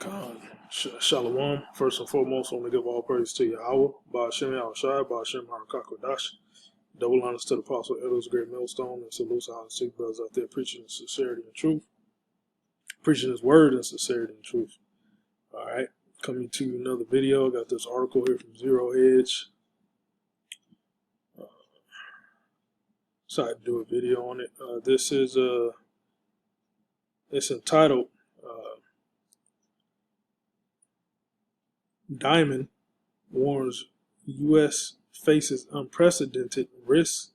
Khan. Shalom. First and foremost, I want to give all praise to Yahweh, Ba'ashem Yahushai, Ba'ashem Harakakodash. Double honors to the Apostle Elders, Great Millstone, and salutes to all the sick brothers out there preaching in sincerity and truth, preaching His word in sincerity and truth. All right, coming to you another video. I got this article here from Zero Hedge. Decided to do a video on it. This is it's entitled Diamond warns U.S. faces unprecedented risks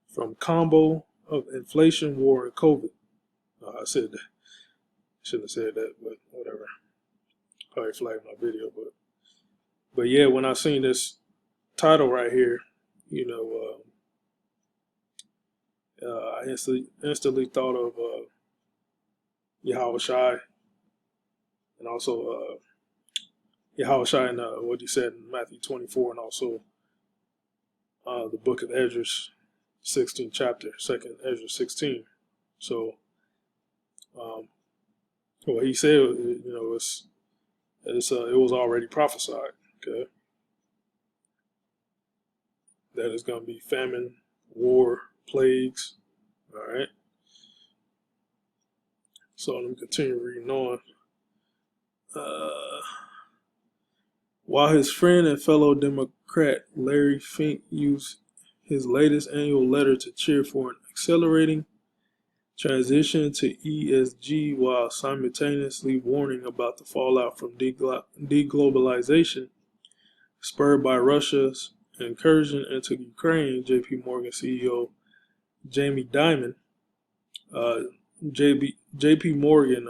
from combo of inflation, war, and COVID. I said that. Shouldn't have said that, but whatever. Probably flagged my video, but yeah, when I seen this title right here, you know, I instantly thought of Yahweh Shai, and also Yahweh Shai and what he said in Matthew 24, and also the book of Esdras, 16th chapter, 2nd Esdras 16. So, what he said, you know, it was already prophesied, okay, that it's going to be famine, war, plagues, all right. So let me continue reading on. While his friend and fellow Democrat Larry Fink used his latest annual letter to cheer for an accelerating transition to ESG while simultaneously warning about the fallout from deglobalization spurred by Russia's incursion into Ukraine, JP Morgan CEO Jamie Dimon, JP Morgan,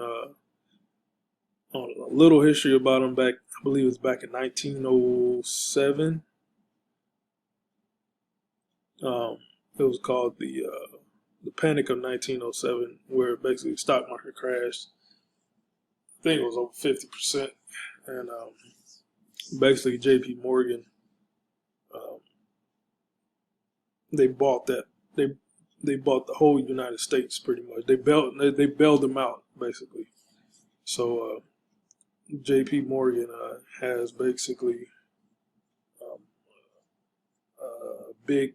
on a little history about him back, I believe it was back in 1907. It was called the Panic of 1907, where basically the stock market crashed. I think it was over 50%, and basically JP Morgan, they bought that. They bought the whole United States pretty much. They bailed them out basically. So JP Morgan has basically big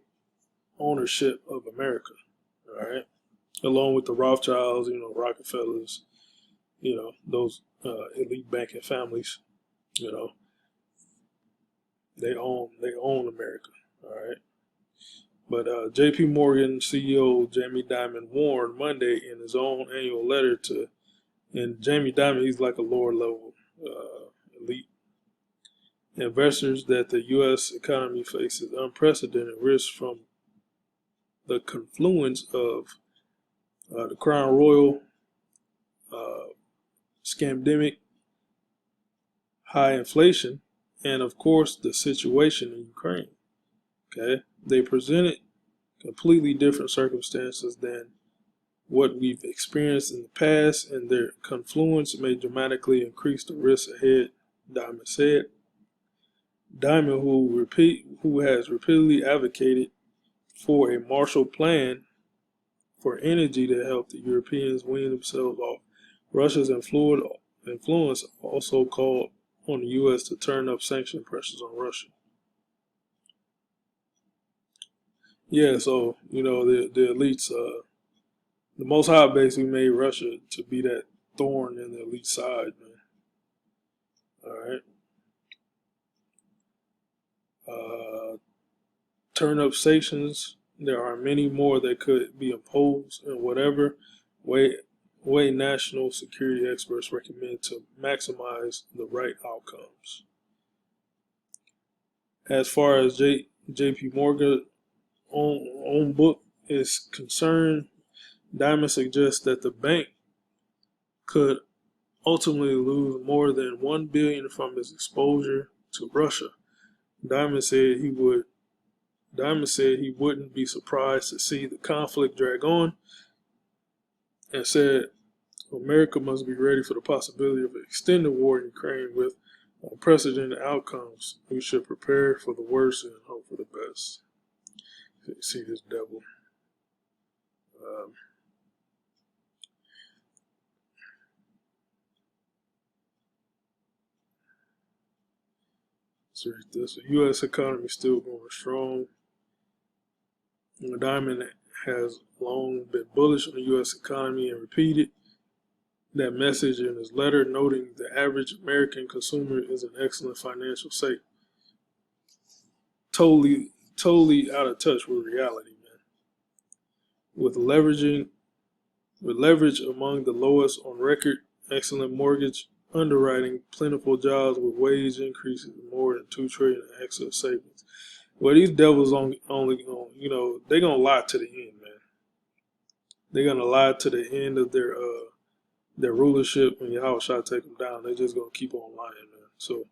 ownership of America, all right, along with the Rothschilds, you know, Rockefellers, you know, those elite banking families, you know, they own America, all right. But JP Morgan CEO Jamie Dimon warned Monday in his own annual letter to, and Jamie Dimon, he's like a lower level elite investors, that the U.S. economy faces unprecedented risks from the confluence of the Crown Royal scamdemic, high inflation, and of course the situation in Ukraine. Okay, they presented completely different circumstances than what we've experienced in the past, and their confluence may dramatically increase the risks ahead, Dimon said. Dimon, who has repeatedly advocated for a Marshall Plan for energy to help the Europeans wean themselves off Russia's influence, also called on the U.S. to turn up sanction pressures on Russia. Yeah, so, you know, the elites, the Most High basically made Russia to be that thorn in the elite side, man. All right. Turn up sanctions. There are many more that could be imposed in whatever way national security experts recommend to maximize the right outcomes. As far as JP Morgan own book is concerned, Dimon suggests that the bank could ultimately lose more than $1 billion from its exposure to Russia. Dimon said he wouldn't be surprised to see the conflict drag on, and said America must be ready for the possibility of an extended war in Ukraine with unprecedented outcomes. We should prepare for the worst and hope for the best. You see this devil. Let's read this. The U.S. economy is still going strong. The Diamond has long been bullish on the U.S. economy and repeated that message in his letter, noting the average American consumer is in excellent financial shape. Totally out of touch with reality, man. With leverage among the lowest on record, excellent mortgage underwriting, plentiful jobs with wage increases, more than $2 trillion in excess savings. Well, these devils only they're gonna lie to the end, man. They're gonna lie to the end of their rulership. When Yahushua take them down, they're just gonna keep on lying, man. So,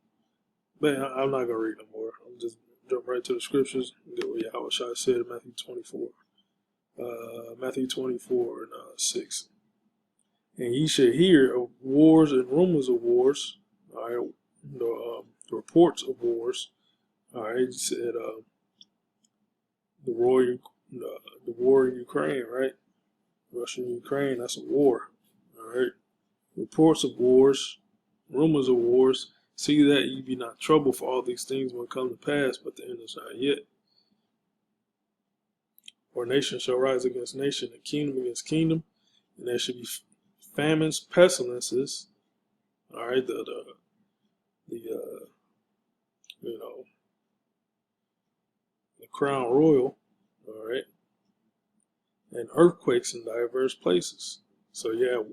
man, I'm not gonna read no more. I'm just jump right to the scriptures and get what Yahushua said in Matthew 24. Matthew 24 and 6. And ye shall hear of wars and rumors of wars. All right, the reports of wars. All right, he said the war in Ukraine, right? Russia and Ukraine, that's a war. All right, reports of wars, rumors of wars. See that ye be not troubled, for all these things will come to pass, but the end is not yet. For nation shall rise against nation, and kingdom against kingdom, and there shall be famines, pestilences. All right, the crown royal. All right, and earthquakes in diverse places. So yeah,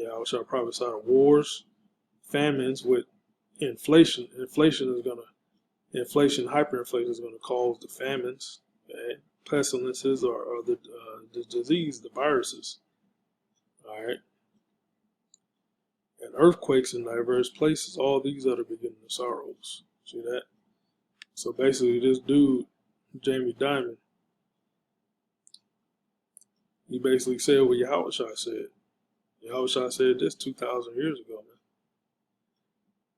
I shall prophesy of wars, famines with inflation. Hyperinflation is gonna cause the famines. Okay? Pestilences are the disease, the viruses. All right, and earthquakes in diverse places. All these are the beginning of sorrows. See that? So basically, this dude, Jamie Dimon, he basically said what Yahushua said. Yahushua said this 2,000 years ago, man.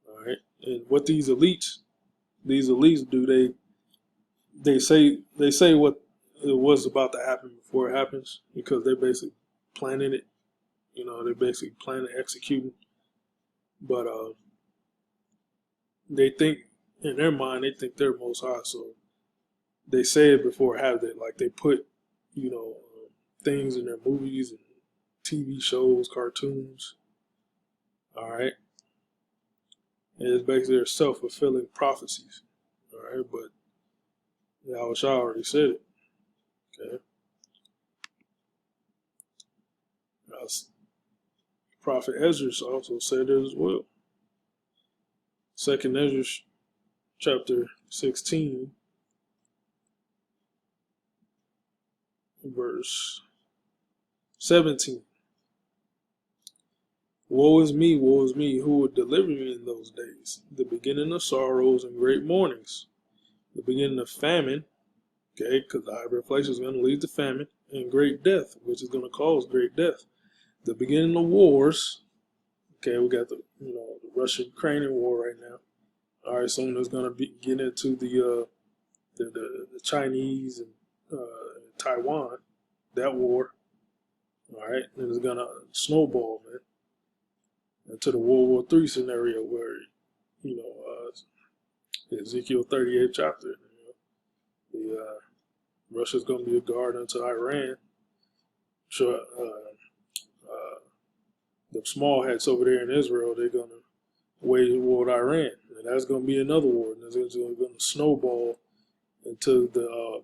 All right, and what these elites do, they say what it was about to happen before it happens, because they're basically planning it. They're basically planning, executing. But they think, in their mind, they think they're most high. So they say it before it happens. Like they put, things in their movies and TV shows, cartoons. All right. And it's basically their self-fulfilling prophecies. All right. But Yahushua already said it. Okay. Prophet Ezra also said it as well. Second Ezra chapter 16, verse 17. Woe is me, who will deliver me in those days? The beginning of sorrows and great mournings. The beginning of famine, okay, because the hyperinflation is going to lead to famine, and great death, which is going to cause great death. The beginning of wars, okay, we got the Russian-Ukrainian war right now. All right, soon there's going to get into the Chinese and Taiwan, that war. All right, and it's going to snowball, man, into the World War III scenario where, Ezekiel 38 chapter, Russia's going to be a guard unto Iran. Sure, the small hats over there in Israel, they're going to wage war with Iran, and that's going to be another war, and it's going to snowball into the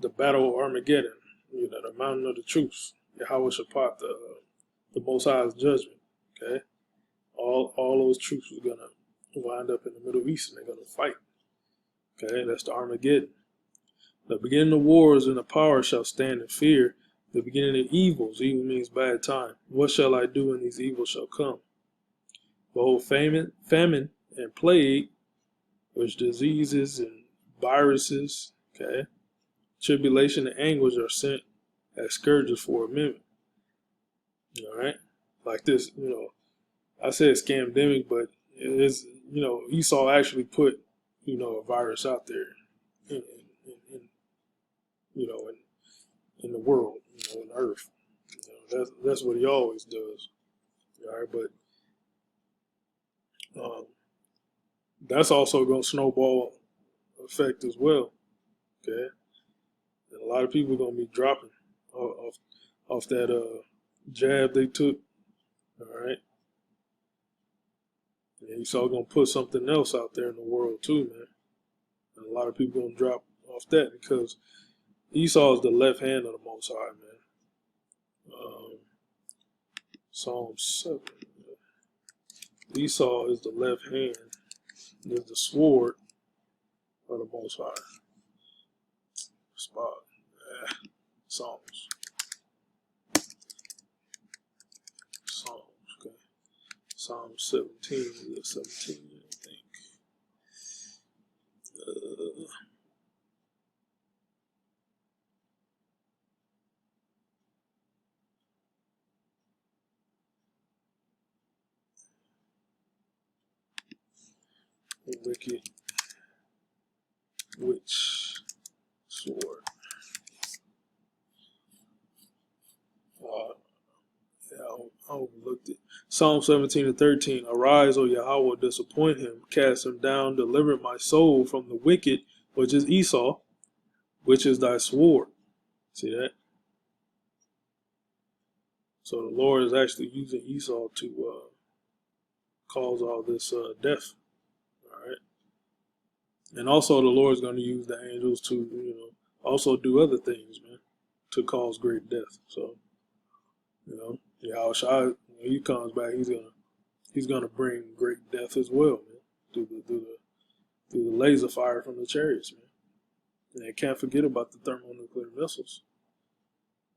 battle of Armageddon, the mountain of the truth, Yahweh Shaphat, the Most High's judgment. Okay, all those troops are going to wind up in the Middle East, and they're going to fight. Okay, that's the Armageddon. The beginning of wars and the power shall stand in fear. The beginning of evils, evil means bad time. What shall I do when these evils shall come? Behold, famine and plague, which diseases and viruses, okay, tribulation and anguish are sent as scourges for a minute. All right, like this, I said scamdemic, but it is, Esau actually put, a virus out there in the world, in earth. That's what he always does. All right, but Um, that's also going to snowball effect as well. Okay, and a lot of people are going to be dropping off that jab they took. All right, and Esau going to put something else out there in the world too, man. And a lot of people going to drop off that because Esau is the left hand of the Most High, man. Psalm 7. Esau is the left hand, is the sword of the Most High. Spot. Psalms. Okay. Psalm 17. 17, I think. Wicked witch sword. I overlooked it. Psalm 17 and 13. Arise, O Yahweh, disappoint him, cast him down, deliver my soul from the wicked, which is Esau, which is thy sword. See that? So the Lord is actually using Esau to cause all this death. All right. And also the Lord is going to use the angels to, also do other things, man, to cause great death. So, Yahushua, when he comes back, he's gonna bring great death as well, man, through the laser fire from the chariots, man. And they can't forget about the thermonuclear missiles,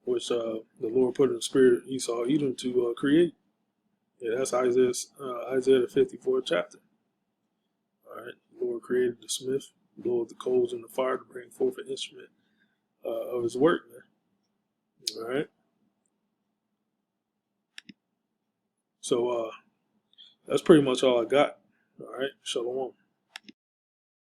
which the Lord put in the spirit of Esau Edom to create. Yeah, that's Isaiah the 54th chapter. All right, the Lord created the smith, blowed the coals in the fire to bring forth an instrument of his work, man. All right. So that's pretty much all I got. All right. Shalom.